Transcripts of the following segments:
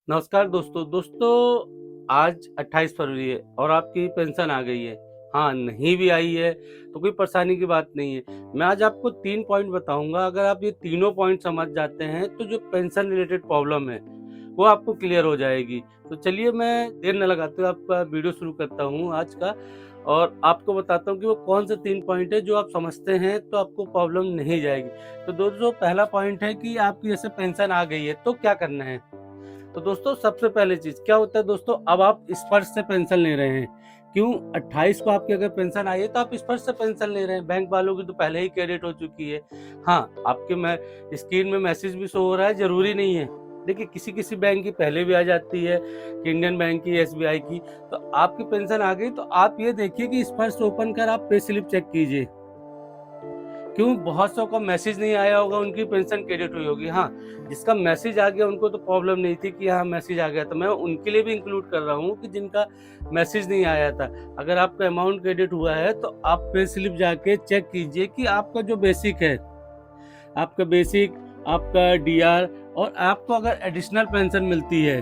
नमस्कार दोस्तों आज 28 फरवरी है और आपकी पेंशन आ गई है। हाँ, नहीं भी आई है तो कोई परेशानी की बात नहीं है। मैं आज आपको 3 पॉइंट बताऊँगा, अगर आप ये तीनों पॉइंट समझ जाते हैं तो जो पेंशन रिलेटेड प्रॉब्लम है, वो आपको क्लियर हो जाएगी। तो चलिए मैं देर न लगाते हुए आपका वीडियो शुरू करता हूँ आज का और आपको बताता हूँ कि वो कौन से 3 पॉइंट है जो आप समझते हैं तो आपको प्रॉब्लम नहीं जाएगी। तो दोस्तों पहला पॉइंट है कि आपकी जैसे पेंशन आ गई है तो क्या करना है? तो दोस्तों सबसे पहले चीज़ क्या होता है दोस्तों, अब आप स्पर्श से पेंशन ले रहे हैं। क्यों? 28 को आपकी अगर पेंशन आई है तो आप स्पर्श से पेंशन ले रहे हैं। बैंक वालों की तो पहले ही क्रेडिट हो चुकी है। हाँ, आपके में स्क्रीन में मैसेज भी शो हो रहा है, ज़रूरी नहीं है। देखिए किसी-किसी बैंक की पहले भी आ जाती है कि इंडियन बैंक की, एसबीआई की। तो आपकी पेंशन आ गई तो आप ये देखिए कि स्पर्श ओपन कर आप पे स्लिप चेक कीजिए। क्यों? बहुत सौ को मैसेज नहीं आया होगा, उनकी पेंशन क्रेडिट हुई होगी। हाँ, जिसका मैसेज आ गया उनको तो प्रॉब्लम नहीं थी कि हाँ मैसेज आ गया, तो मैं उनके लिए भी इंक्लूड कर रहा हूँ कि जिनका मैसेज नहीं आया था। अगर आपका अमाउंट क्रेडिट हुआ है तो आप पे स्लिप जाके चेक कीजिए कि आपका जो बेसिक है, आपका बेसिक, आपका डीआर और आपको अगर एडिशनल पेंशन मिलती है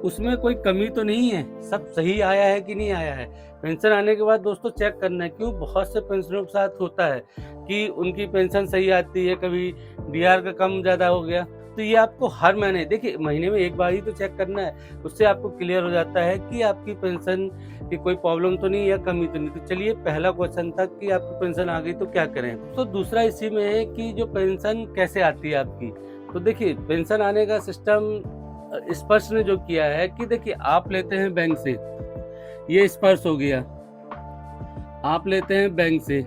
उसमें कोई कमी तो नहीं है, सब सही आया है कि नहीं आया है। पेंशन आने के बाद दोस्तों चेक करना है। क्यों? बहुत से पेंशनरों के साथ होता है कि उनकी पेंशन सही आती है, कभी डीआर का कम ज़्यादा हो गया। तो ये आपको हर महीने, देखिए महीने में एक बार ही तो चेक करना है, उससे आपको क्लियर हो जाता है कि आपकी पेंशन की कोई प्रॉब्लम तो नहीं या कमी तो नहीं। तो चलिए पहला क्वेश्चन था कि आपकी पेंशन आ गई तो क्या करें? तो दूसरा इसी में है कि जो पेंशन कैसे आती है आपकी। तो देखिए पेंशन आने का सिस्टम स्पर्श ने जो किया है कि देखिए आप लेते हैं बैंक से, ये स्पर्श हो गया, आप लेते हैं बैंक से,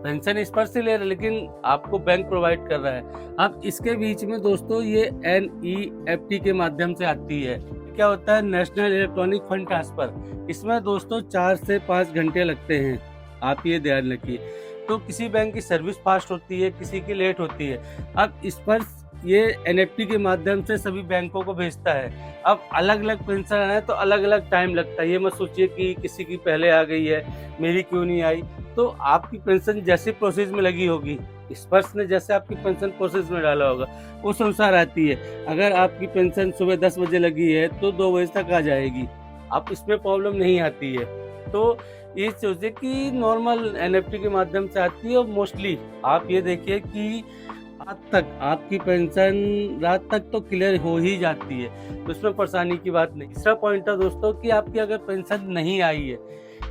पेंशन स्पर्श से ले रहे हैं लेकिन आपको बैंक प्रोवाइड कर रहा है। अब इसके बीच में दोस्तों ये NEFT के माध्यम से आती है। क्या होता है? National electronic fund transfer. इसमें दोस्तों 4 से 5 घंटे लगते हैं, आप ये ध्यान रखिए। तो किसी बैंक की सर्विस फास्ट होती है, किसी की लेट होती है। अब स्पर्श ये NEFT के माध्यम से सभी बैंकों को भेजता है। अब अलग-अलग पेंशन आना है तो अलग-अलग टाइम लगता है। ये मत सोचिए कि किसी की पहले आ गई है, मेरी क्यों नहीं आई। तो आपकी पेंशन जैसी प्रोसेस में लगी होगी, स्पर्श ने जैसे आपकी पेंशन प्रोसेस में डाला होगा, उस अनुसार आती है। अगर आपकी पेंशन सुबह 10 बजे लगी है तो 2 बजे तक आ जाएगी। अब इसमें प्रॉब्लम नहीं आती है। तो ये सोचिए कि नॉर्मल NEFT के माध्यम से आती है और मोस्टली आप ये देखिए कि रात तक आपकी पेंशन रात तक तो क्लियर हो ही जाती है, तो इसमें परेशानी की बात नहीं। तीसरा पॉइंट था दोस्तों कि आपकी अगर पेंशन नहीं आई है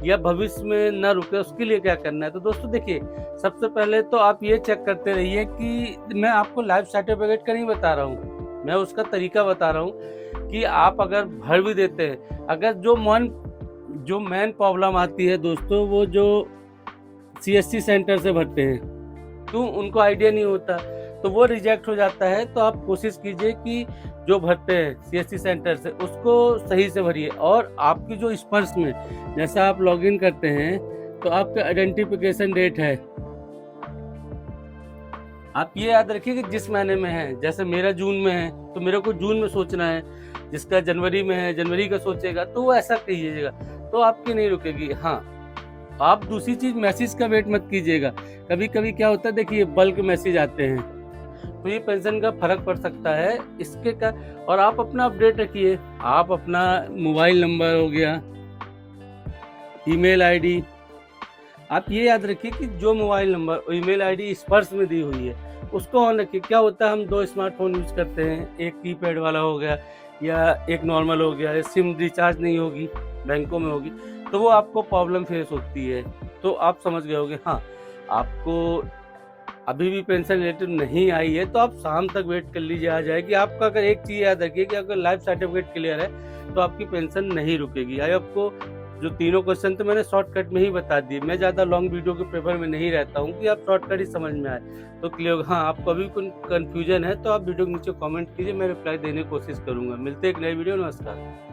या भविष्य में न रुके, उसके लिए क्या करना है। तो दोस्तों देखिए सबसे पहले तो आप ये चेक करते रहिए कि मैं आपको लाइफ सर्टिफिकेट का नहीं बता रहा हूँ, मैं उसका तरीका बता रहा हूँ कि आप अगर भर भी देते हैं, अगर जो मेन प्रॉब्लम आती है दोस्तों, वो जो CSC सेंटर से भरते हैं, तो उनको आइडिया नहीं होता तो वो रिजेक्ट हो जाता है। तो आप कोशिश कीजिए कि जो भरते हैं CSC सेंटर से उसको सही से भरिए। और आपकी जो स्पर्श में जैसा आप लॉगिन करते हैं तो आपका आइडेंटिफिकेशन डेट है, आप ये याद रखिए कि जिस महीने में है। जैसे मेरा जून में है तो मेरे को जून में सोचना है, जिसका जनवरी में है जनवरी का सोचेगा, तो वो ऐसा कीजिएगा तो आपकी नहीं रुकेगी। हाँ, आप दूसरी चीज़ मैसेज का वेट मत कीजिएगा। कभी-कभी क्या होता है देखिए बल्क मैसेज आते हैं, तो ये पेंशन का फ़र्क पड़ सकता है इसके का। और आप अपना अपडेट रखिए, आप अपना मोबाइल नंबर हो गया, ईमेल आईडी, आप ये याद रखिए कि जो मोबाइल नंबर और ईमेल आईडी स्पर्श में दी हुई है उसको ऑन रखिए। क्या होता है हम 2 स्मार्टफ़ोन यूज़ करते हैं, एक कीपैड वाला हो गया या एक नॉर्मल हो गया, सिम रिचार्ज नहीं होगी, बैंकों में होगी, तो वो आपको प्रॉब्लम फेस होती है। तो आप समझ गए होंगे। हाँ, आपको अभी भी पेंशन रिलेटेड नहीं आई है तो आप शाम तक वेट कर लीजिए, आ जाएगी। आपका अगर एक चीज़ याद रखिए कि अगर लाइफ सर्टिफिकेट क्लियर है तो आपकी पेंशन नहीं रुकेगी। आई आपको जो तीनों क्वेश्चन थे मैंने शॉर्टकट में ही बता दिए। मैं ज़्यादा लॉन्ग वीडियो के प्रेफर में नहीं रहता हूँ कि आप शॉर्टकट ही समझ में आए तो क्लियर। हाँ, आपको अभी कोई कन्फ्यूजन है तो आप वीडियो के नीचे कमेंट कीजिए, मैं रिप्लाई देने की कोशिश करूँगा। मिलते हैं एक नई वीडियो। नमस्कार।